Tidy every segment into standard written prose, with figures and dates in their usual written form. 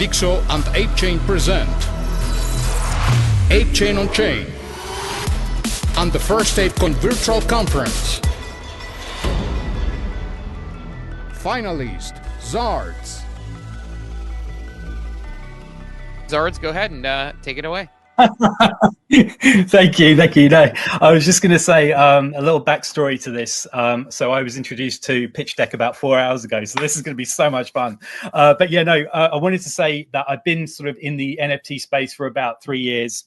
Dixo and ApeChain present ApeChain on Chain and the first ApeCon virtual conference. Finalist, Zards. Zards, go ahead and take it away. Thank you. No, I was just going to say a little backstory to this. So I was introduced to Pitch Deck about 4 hours ago, so this is going to be so much fun. But yeah, no, I wanted to say that I've been sort of in the NFT space for about 3 years.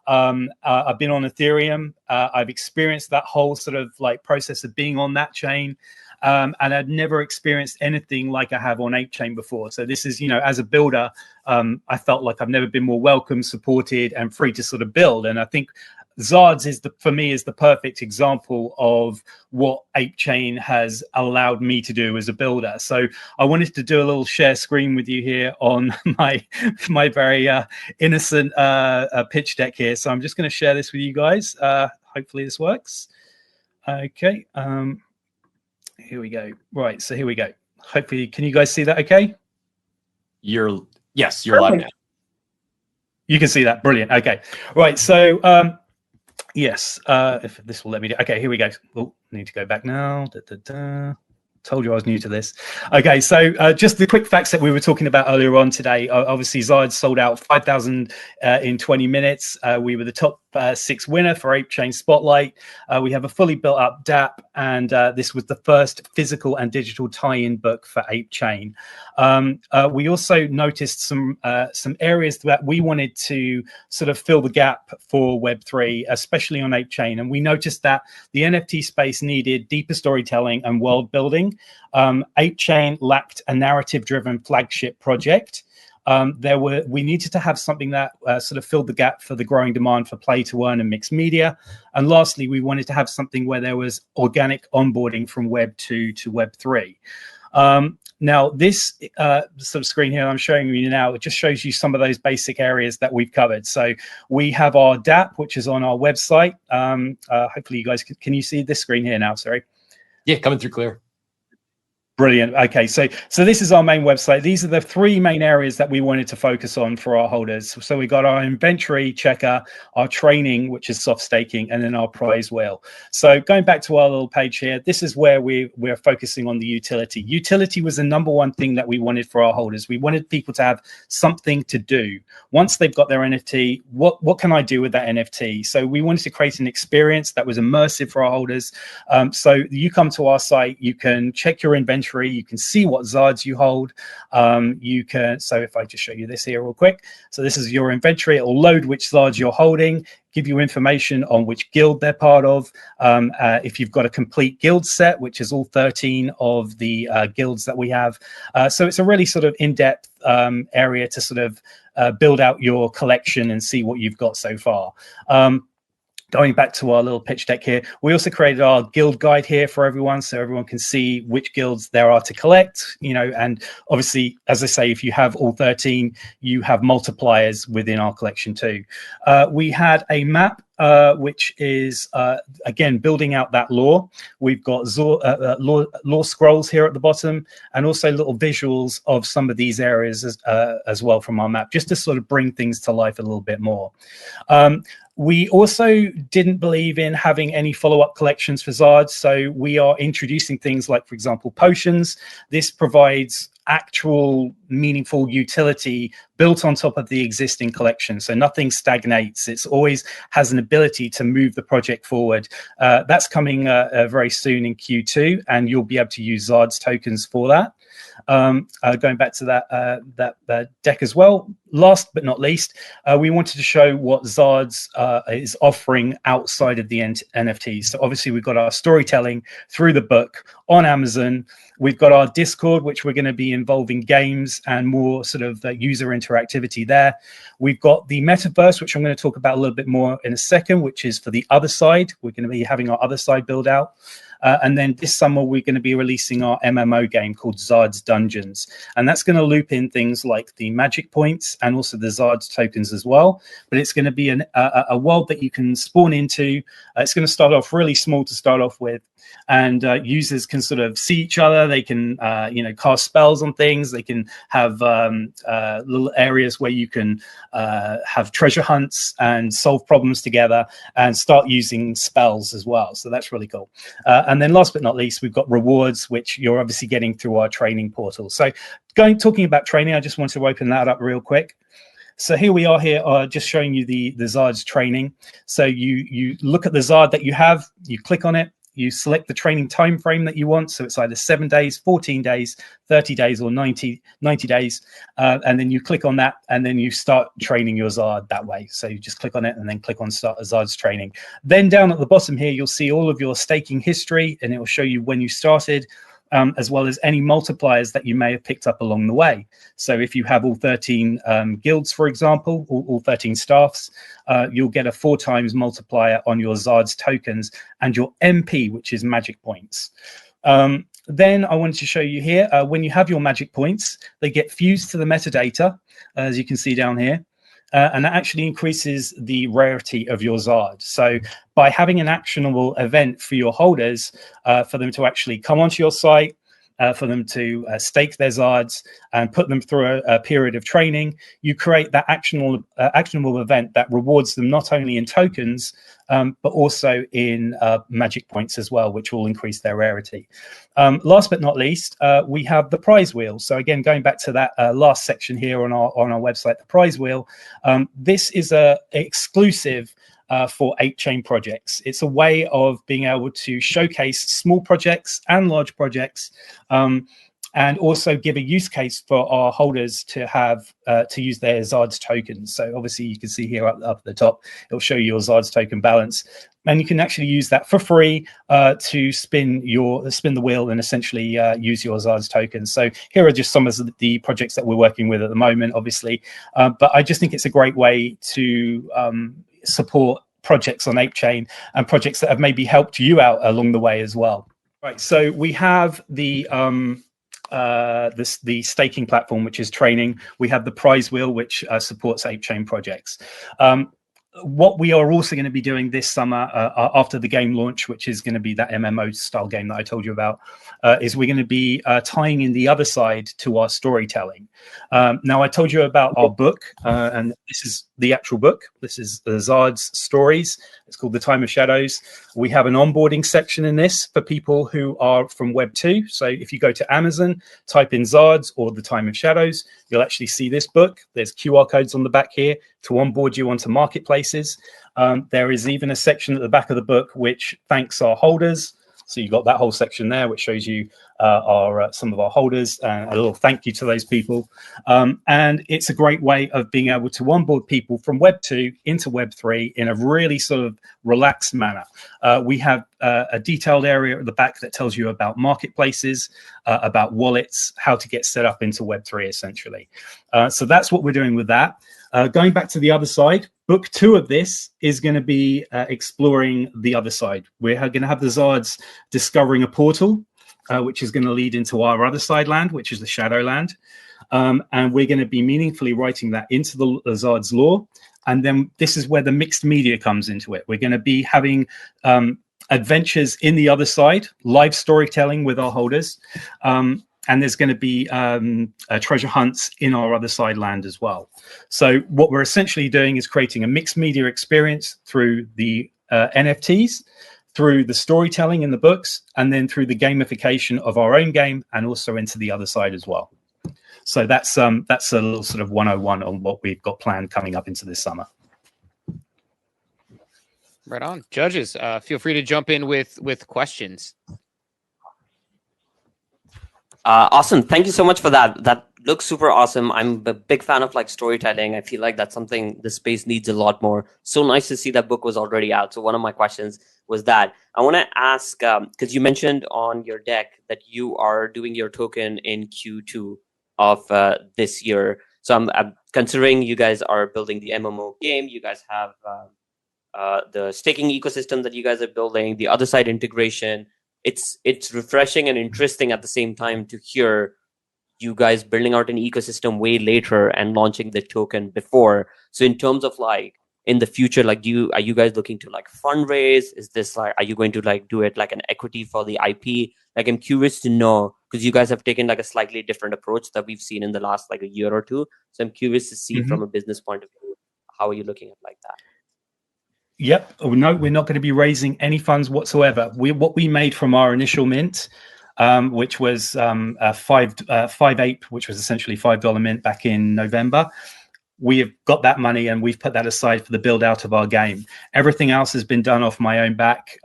I've been on Ethereum. I've experienced that whole sort of like process of being on that chain. And I'd never experienced anything like I have on ApeChain before. So this is, you know, as a builder, I felt like I've never been more welcome, supported, and free to sort of build. And I think Zards is for me is the perfect example of what ApeChain has allowed me to do as a builder. So I wanted to do a little share screen with you here on my very innocent pitch deck here. So I'm just going to share this with you guys. Hopefully this works. Okay. Here we go. Right, so here we go. Hopefully, can you guys see that okay? Yes, you're live now. You can see that. Brilliant. Okay. Right, so yes, if this will let me do. Okay, here we go. Oh, need to go back now. Told you I was new to this. Okay, so just the quick facts that we were talking about earlier on today. Obviously, Zards sold out 5,000 in 20 minutes. We were the top 6 winner for ApeChain Spotlight. We have a fully built up DApp, and this was the first physical and digital tie-in book for ApeChain. We also noticed some areas that we wanted to sort of fill the gap for Web3, especially on ApeChain. And we noticed that the NFT space needed deeper storytelling and world building. ApeChain lacked a narrative-driven flagship project. We needed to have something that sort of filled the gap for the growing demand for play to earn and mixed media. And lastly, we wanted to have something where there was organic onboarding from Web 2 to Web 3. Now, this sort of screen here I'm showing you now, it just shows you some of those basic areas that we've covered. So we have our DApp, which is on our website. Hopefully you guys can you see this screen here now? Sorry. Yeah, coming through clear. Brilliant. Okay, so this is our main website. These are the 3 main areas that we wanted to focus on for our holders. So we got our inventory checker, our training, which is soft staking, and then our prize wheel. So going back to our little page here, this is where we're focusing on the utility. Utility was the #1 thing that we wanted for our holders. We wanted people to have something to do. Once they've got their NFT, what can I do with that NFT? So we wanted to create an experience that was immersive for our holders. So you come to our site, you can check your inventory. You can see what Zards you hold. So if I just show you this here real quick. So this is your inventory. It will load which Zards you're holding, give you information on which guild they're part of. If you've got a complete guild set, which is all 13 of the guilds that we have. So it's a really sort of in-depth area to sort of build out your collection and see what you've got so far. Going back to our little pitch deck here, we also created our guild guide here for everyone, so everyone can see which guilds there are to collect, you know, and obviously, as I say, if you have all 13, you have multipliers within our collection too. We had a map, which is, again, building out that lore. We've got lore scrolls here at the bottom, and also little visuals of some of these areas as well from our map, just to sort of bring things to life a little bit more. We also didn't believe in having any follow-up collections for Zards, so we are introducing things like, for example, potions. This provides actual meaningful utility built on top of the existing collection, so nothing stagnates. It's always has an ability to move the project forward. That's coming very soon in Q2, and you'll be able to use Zards tokens for that. Going back to that deck as well, last but not least, we wanted to show what Zards is offering outside of the NFTs. So obviously we've got our storytelling through the book on Amazon. We've got our Discord, which we're going to be involving games and more sort of user interactivity there. We've got the metaverse, which I'm going to talk about a little bit more in a second, which is for the other side. We're going to be having our other side build out. And then this summer, we're going to be releasing our MMO game called Zards Dungeons. And that's going to loop in things like the magic points and also the Zards tokens as well. But it's going to be a world that you can spawn into. It's going to start off really small to start off with. And users can sort of see each other. They can, cast spells on things. They can have little areas where you can have treasure hunts and solve problems together and start using spells as well. So that's really cool. And then last but not least, we've got rewards, which you're obviously getting through our training portal. So talking about training, I just want to open that up real quick. So here we are just showing you the Zards training. So you look at the Zard that you have, you click on it, you select the training time frame that you want. So it's either 7 days, 14 days, 30 days, or 90 days. And then you click on that, and then you start training your Zard that way. So you just click on it and then click on Start a Zard's Training. Then down at the bottom here, you'll see all of your staking history, and it will show you when you started, as well as any multipliers that you may have picked up along the way. So if you have all 13 guilds, for example, all 13 staffs, you'll get a 4 times multiplier on your Zards tokens and your MP, which is magic points. Then I wanted to show you here, when you have your magic points, they get fused to the metadata, as you can see down here. And that actually increases the rarity of your Zard. So by having an actionable event for your holders, for them to actually come onto your site, for them to stake their Zards and put them through a period of training, you create that actionable event that rewards them not only in tokens, but also in magic points as well, which will increase their rarity. Last but not least, we have the prize wheel. So again, going back to that last section here on our website, the prize wheel, this is a exclusive for 8chain projects. It's a way of being able to showcase small projects and large projects, and also give a use case for our holders to have to use their Zards tokens. So obviously you can see here up at the top, it'll show you your Zards token balance, and you can actually use that for free to spin the wheel and essentially use your Zards tokens. So here are just some of the projects that we're working with at the moment, obviously, but I just think it's a great way to support projects on 8chain and projects that have maybe helped you out along the way as well. Right, so we have the staking platform, which is training. We have the prize wheel, which supports 8chain projects. What we are also going to be doing this summer after the game launch, which is going to be that MMO style game that I told you about, is we're going to be tying in the other side to our storytelling. Now, I told you about our book, and this is the actual book. This is the Zards Stories. It's called The Time of Shadows. We have an onboarding section in this for people who are from Web 2. So if you go to Amazon, type in Zards or The Time of Shadows, you'll actually see this book. There's QR codes on the back here to onboard you onto marketplaces. There is even a section at the back of the book which thanks our holders. So you've got that whole section there, which shows you some of our holders, and a little thank you to those people. And it's a great way of being able to onboard people from Web 2 into Web 3 in a really sort of relaxed manner. We have a detailed area at the back that tells you about marketplaces, about wallets, how to get set up into Web 3, essentially. So that's what we're doing with that. Going back to the other side, book 2 of this is going to be exploring the other side. We're going to have the Zards discovering a portal, which is going to lead into our other side land, which is the Shadowland. And we're going to be meaningfully writing that into the Zards lore. And then this is where the mixed media comes into it. We're going to be having adventures in the other side, live storytelling with our holders. And there's going to be treasure hunts in our other side land as well. So what we're essentially doing is creating a mixed media experience through the NFTs, through the storytelling in the books, and then through the gamification of our own game, and also into the other side as well. So that's a little sort of 101 on what we've got planned coming up into this summer. Right on. Judges, feel free to jump in with questions. Awesome. Thank you so much for that. That looks super awesome. I'm a big fan of like storytelling. I feel like that's something the space needs a lot more. So nice to see that book was already out. So one of my questions was that I want to ask, because you mentioned on your deck that you are doing your token in Q2 of this year. So I'm considering you guys are building the MMO game. You guys have the staking ecosystem that you guys are building, the other side integration. it's refreshing and interesting at the same time to hear you guys building out an ecosystem way later and launching the token before. So in terms of like in the future, like are you guys looking to like fundraise? Is this like, are you going to like do it like an equity for the IP? Like I'm curious to know, because you guys have taken like a slightly different approach that we've seen in the last like a year or two. So I'm curious to see from a business point of view, how are you looking at like that? Yep. Oh, no, we're not going to be raising any funds whatsoever. What we made from our initial mint, which was 5.8, which was essentially $5 mint back in November. We have got that money and we've put that aside for the build out of our game. Everything else has been done off my own back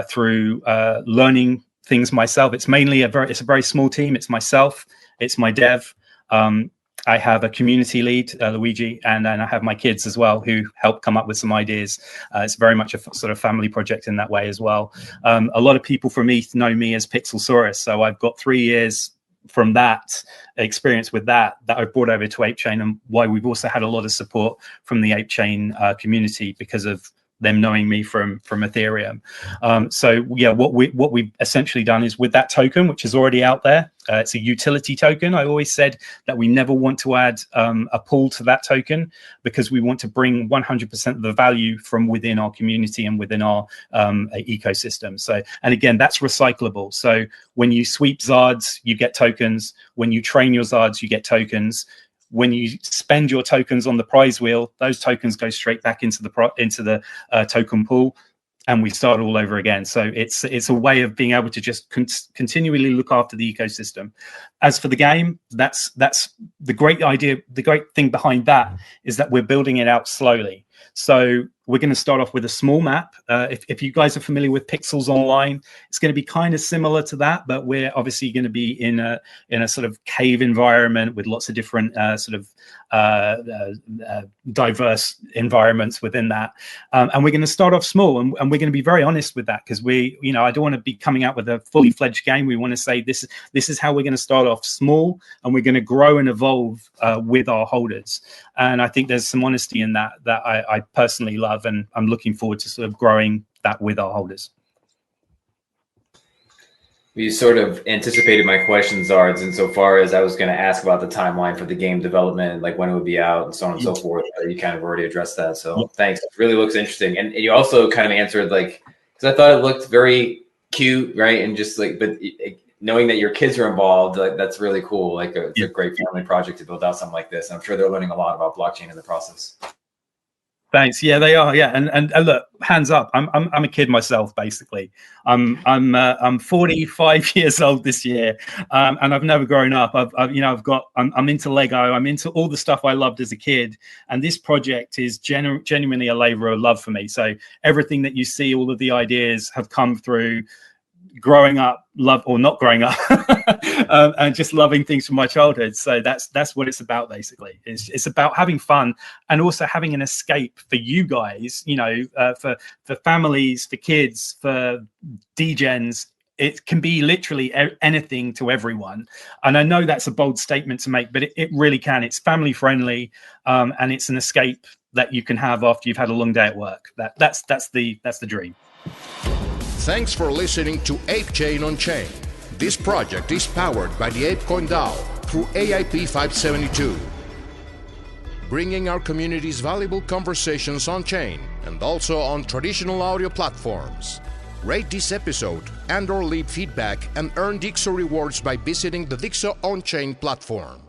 through learning things myself. It's mainly it's a very small team. It's myself, it's my dev. I have a community lead, Luigi, and then I have my kids as well who help come up with some ideas. It's very much a sort of family project in that way as well. A lot of people from ETH know me as Pixelsaurus, so I've got 3 years from that experience with that I've brought over to ApeChain, and why we've also had a lot of support from the ApeChain community because of them knowing me from Ethereum. So yeah, what we've essentially done is with that token, which is already out there, it's a utility token. I always said that we never want to add a pool to that token because we want to bring 100% of the value from within our community and within our ecosystem. So, and again, that's recyclable. So when you sweep Zards, you get tokens. When you train your Zards, you get tokens. When you spend your tokens on the prize wheel, those tokens go straight back into the token pool, and we start all over again. So it's a way of being able to just continually look after the ecosystem. As for the game, that's the great idea. The great thing behind that is that we're building it out slowly. So we're going to start off with a small map. If you guys are familiar with Pixels Online, it's going to be kind of similar to that, but we're obviously going to be in a sort of cave environment with lots of different diverse environments within that. And we're going to start off small, and we're going to be very honest with that because I don't want to be coming out with a fully fledged game. We want to say this is how we're going to start off small, and we're going to grow and evolve with our holders. And I think there's some honesty in that I personally love, and I'm looking forward to sort of growing that with our holders. You sort of anticipated my question, Zards, insofar as I was going to ask about the timeline for the game development, like when it would be out and so on and so forth. You kind of already addressed that. So thanks. It really looks interesting. And you also kind of answered, like, because I thought it looked very cute, right? And just like, but knowing that your kids are involved, like, that's really cool. Like it's a great family project to build out something like this. And I'm sure they're learning a lot about blockchain in the process. Thanks. Yeah, they are. Yeah, and look, hands up. I'm a kid myself, basically. I'm 45 years old this year, and I've never grown up. I'm into Lego. I'm into all the stuff I loved as a kid, and this project is genuinely a labor of love for me. So everything that you see, all of the ideas have come through growing up, love or not growing up, and just loving things from my childhood. So that's what it's about, basically. It's about having fun and also having an escape for you guys, for families, for kids, for degens. It can be literally anything to everyone. And I know that's a bold statement to make, but it really can. It's family friendly, and it's an escape that you can have after you've had a long day at work. That's the dream. Thanks for listening to ApeChain on Chain. This project is powered by the ApeCoin DAO through AIP 572, bringing our community's valuable conversations on chain and also on traditional audio platforms. Rate this episode and/or leave feedback and earn Dixo rewards by visiting the Dixo on-chain platform.